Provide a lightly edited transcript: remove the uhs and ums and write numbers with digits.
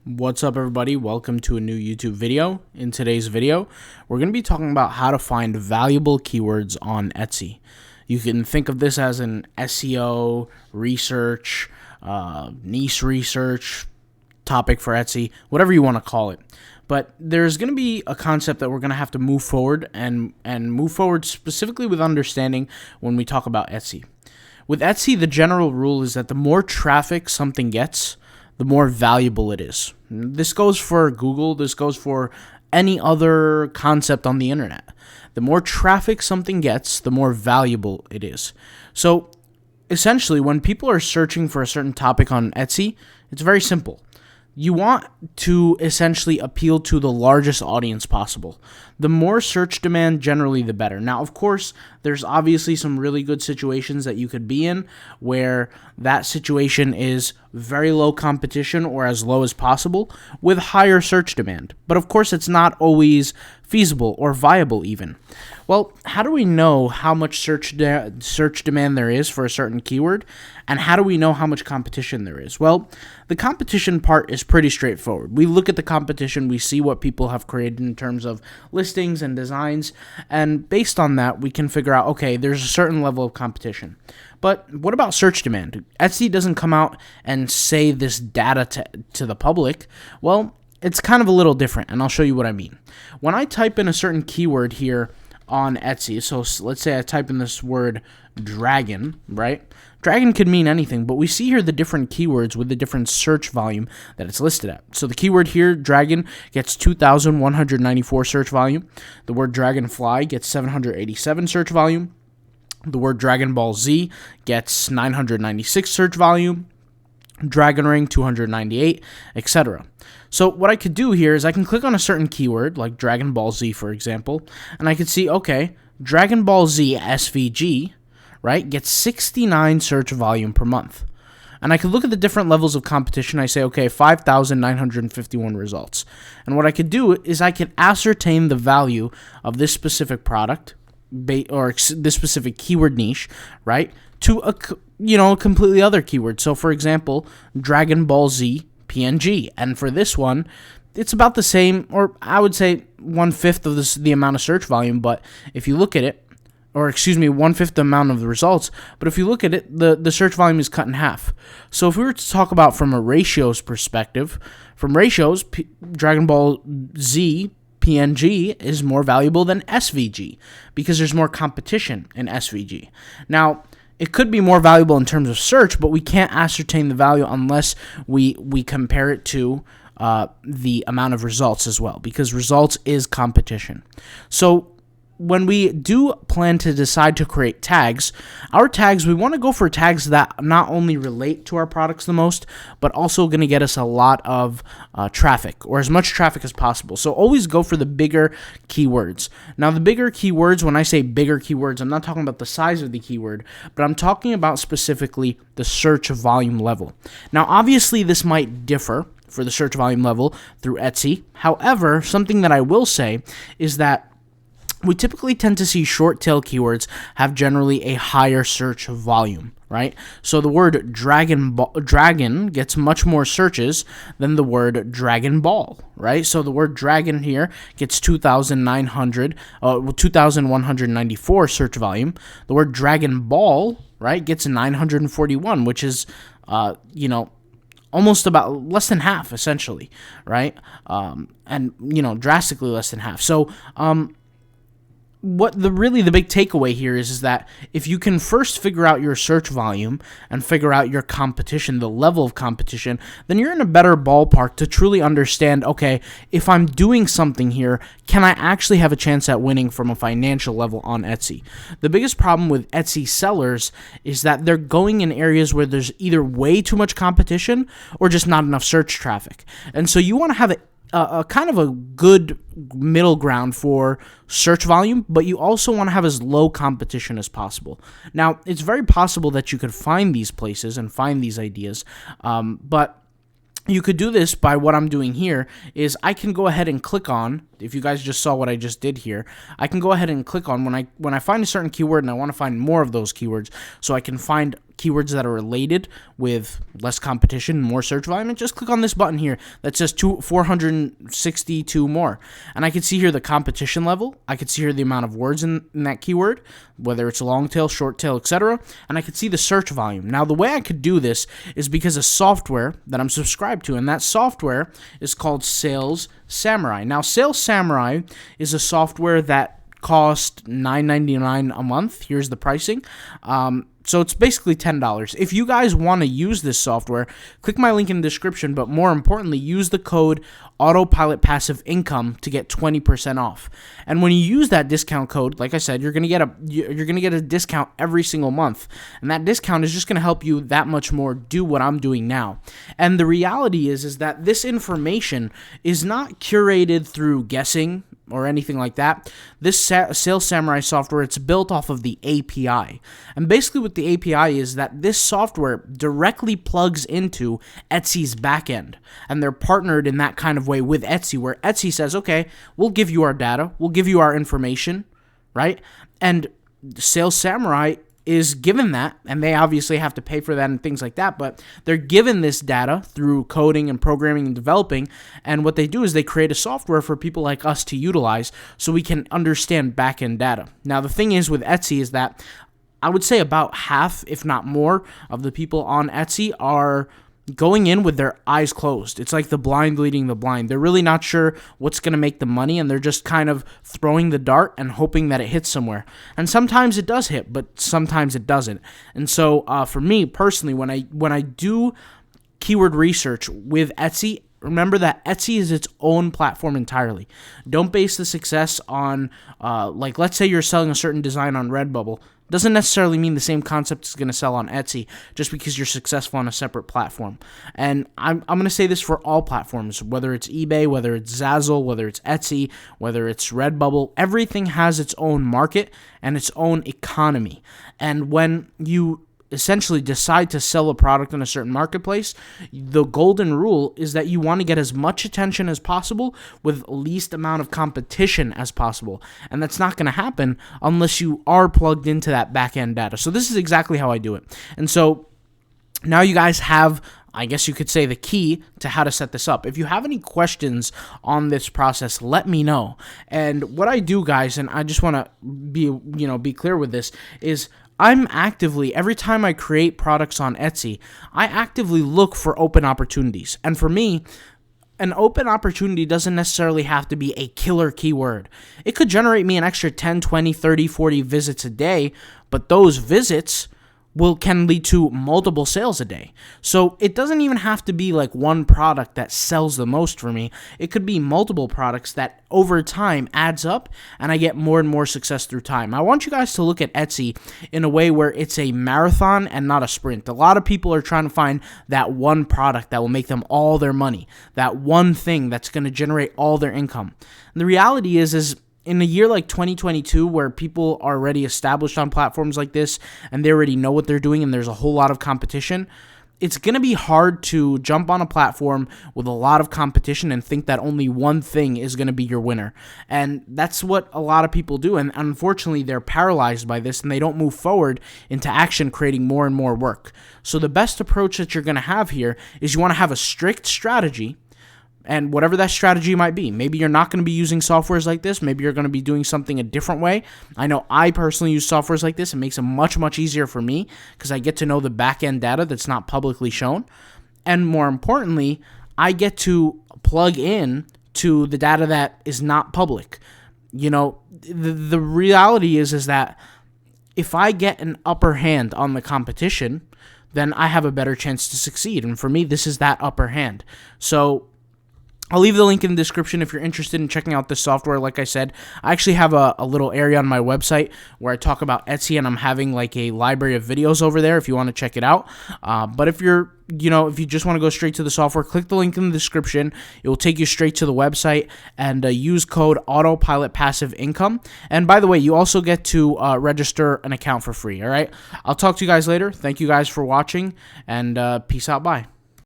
What's up, everybody? Welcome to a new YouTube video. In today's video, we're going to be talking about how to find valuable keywords on Etsy. You can think of this as an SEO research, niche research topic for Etsy, whatever you want to call it. But there's going to be a concept that we're going to have to move forward and move forward specifically with understanding when we talk about Etsy. With Etsy, the general rule is that the more traffic something gets, the more valuable it is. This goes for Google. This goes for any other concept on the internet. The more traffic something gets, the more valuable it is. So essentially, when people are searching for a certain topic on Etsy, it's very simple. You want to essentially appeal to the largest audience possible. The more search demand, generally, the better. Now, of course, there's obviously some really good situations that you could be in where that situation is very low competition or as low as possible with higher search demand. But of course, it's not always feasible or viable even. Well, how do we know how much search demand there is for a certain keyword? And how do we know how much competition there is? Well, the competition part is pretty straightforward. We look at the competition, we see what people have created in terms of listings and designs, and based on that, we can figure out, okay, there's a certain level of competition. But what about search demand? Etsy doesn't come out and say this data to the public. Well, it's kind of a little different, and I'll show you what I mean. When I type in a certain keyword here on Etsy, so let's say I type in this word dragon, right? Dragon could mean anything, but we see here the different keywords with the different search volume that it's listed at. So the keyword here, dragon, gets 2,194 search volume. The word dragonfly gets 787 search volume. The word Dragon Ball Z gets 996 search volume. Dragon Ring 298, etc. So what I could do here is I can click on a certain keyword, like Dragon Ball Z, for example, and I could see, okay, Dragon Ball Z SVG, right, gets 69 search volume per month. And I could look at the different levels of competition. I say, okay, 5,951 results. And what I could do is I could ascertain the value of this specific product, or this specific keyword niche, right, to a completely other keyword. So for example, Dragon Ball Z PNG, and for this one, it's about the same, or I would say 1/5 of the amount of search volume. But if you look at it, or excuse me, 1/5 the amount of the results. But if you look at it, the search volume is cut in half. So if we were to talk about from a ratios perspective, from ratios, Dragon Ball Z PNG is more valuable than SVG because there's more competition in SVG. Now, it could be more valuable in terms of search, but we can't ascertain the value unless we compare it to the amount of results as well, because results is competition. So when we do plan to decide to create tags, our tags, we want to go for tags that not only relate to our products the most, but also going to get us a lot of traffic, or as much traffic as possible. So always go for the bigger keywords. Now, the bigger keywords, when I say bigger keywords, I'm not talking about the size of the keyword, but I'm talking about specifically the search volume level. Now, obviously, this might differ for the search volume level through Etsy. However, something that I will say is that we typically tend to see short tail keywords have generally a higher search volume, right? So the word dragon gets much more searches than the word Dragon Ball, right? So the word dragon here gets 2,194 search volume. The word Dragon Ball, right, gets 941, which is, almost about less than half, essentially, right? And drastically less than half. So, what the big takeaway here is that if you can first figure out your search volume and figure out your competition, the level of competition, then you're in a better ballpark to truly understand, okay, if I'm doing something here, can I actually have a chance at winning from a financial level on Etsy? The biggest problem with Etsy sellers is that they're going in areas where there's either way too much competition or just not enough search traffic. And so you want to have a kind of a good middle ground for search volume, but you also want to have as low competition as possible. Now, it's very possible that you could find these places and find these ideas, but you could do this by what I'm doing here is I can go ahead and click on if you guys just saw what I just did here, I can go ahead and click on when I find a certain keyword and I want to find more of those keywords, so I can find keywords that are related with less competition, more search volume, and just click on this button here that says 462 more. And I can see here the competition level. I can see here the amount of words in that keyword, whether it's a long tail, short tail, etc. And I can see the search volume. Now, the way I could do this is because of software that I'm subscribed to, and that software is called Sales Samurai. Now, Sales Samurai is a software that cost $9.99 a month. Here's the pricing. So it's basically $10. If you guys want to use this software, click my link in the description, but more importantly, use the code Autopilot Passive Income to get 20% off. And when you use that discount code, like I said, you're going to get a discount every single month. And that discount is just going to help you that much more do what I'm doing now. And the reality is that this information is not curated through guessing or anything like that. This Sales Samurai software, it's built off of the API. And basically what the API is that this software directly plugs into Etsy's backend. And they're partnered in that kind of way with Etsy, where Etsy says, okay, we'll give you our data, we'll give you our information, right? And Sales Samurai is given that, and they obviously have to pay for that and things like that, but they're given this data through coding and programming and developing, and what they do is they create a software for people like us to utilize so we can understand back-end data. Now, the thing is with Etsy is that I would say about half, if not more, of the people on Etsy are going in with their eyes closed. It's like the blind leading the blind. They're really not sure what's going to make the money, and they're just kind of throwing the dart and hoping that it hits somewhere. And sometimes it does hit, but sometimes it doesn't. And so for me personally, when I do keyword research with Etsy, remember that Etsy is its own platform entirely. Don't base the success on, like, let's say you're selling a certain design on Redbubble. Doesn't necessarily mean the same concept is going to sell on Etsy just because you're successful on a separate platform. And I'm going to say this for all platforms, whether it's eBay, whether it's Zazzle, whether it's Etsy, whether it's Redbubble. Everything has its own market and its own economy. And when you essentially decide to sell a product in a certain marketplace, the golden rule is that you want to get as much attention as possible with least amount of competition as possible. And that's not going to happen unless you are plugged into that back-end data. So this is exactly how I do it. And so now you guys have, I guess you could say, the key to how to set this up. If you have any questions on this process, let me know. And what I do, guys, and I just want to be clear with this, is I'm actively, every time I create products on Etsy, I actively look for open opportunities. And for me, an open opportunity doesn't necessarily have to be a killer keyword. It could generate me an extra 10, 20, 30, 40 visits a day, but those visits can lead to multiple sales a day. So it doesn't even have to be like one product that sells the most for me. It could be multiple products that over time adds up, and I get more and more success through time. I want you guys to look at Etsy in a way where it's a marathon and not a sprint. A lot of people are trying to find that one product that will make them all their money, that one thing that's going to generate all their income. And the reality is in a year like 2022, where people are already established on platforms like this and they already know what they're doing and there's a whole lot of competition, it's going to be hard to jump on a platform with a lot of competition and think that only one thing is going to be your winner. And that's what a lot of people do. And unfortunately, they're paralyzed by this and they don't move forward into action, creating more and more work. So the best approach that you're going to have here is you want to have a strict strategy. And whatever that strategy might be, maybe you're not going to be using softwares like this. Maybe you're going to be doing something a different way. I know I personally use softwares like this. It makes it much, much easier for me because I get to know the back-end data that's not publicly shown. And more importantly, I get to plug in to the data that is not public. You know, the reality is that if I get an upper hand on the competition, then I have a better chance to succeed. And for me, this is that upper hand. So I'll leave the link in the description if you're interested in checking out this software. Like I said, I actually have a little area on my website where I talk about Etsy, and I'm having like a library of videos over there if you want to check it out. But if you just want to go straight to the software, click the link in the description. It will take you straight to the website, and use code Autopilot Passive Income. And by the way, you also get to register an account for free. All right. I'll talk to you guys later. Thank you guys for watching, and peace out. Bye.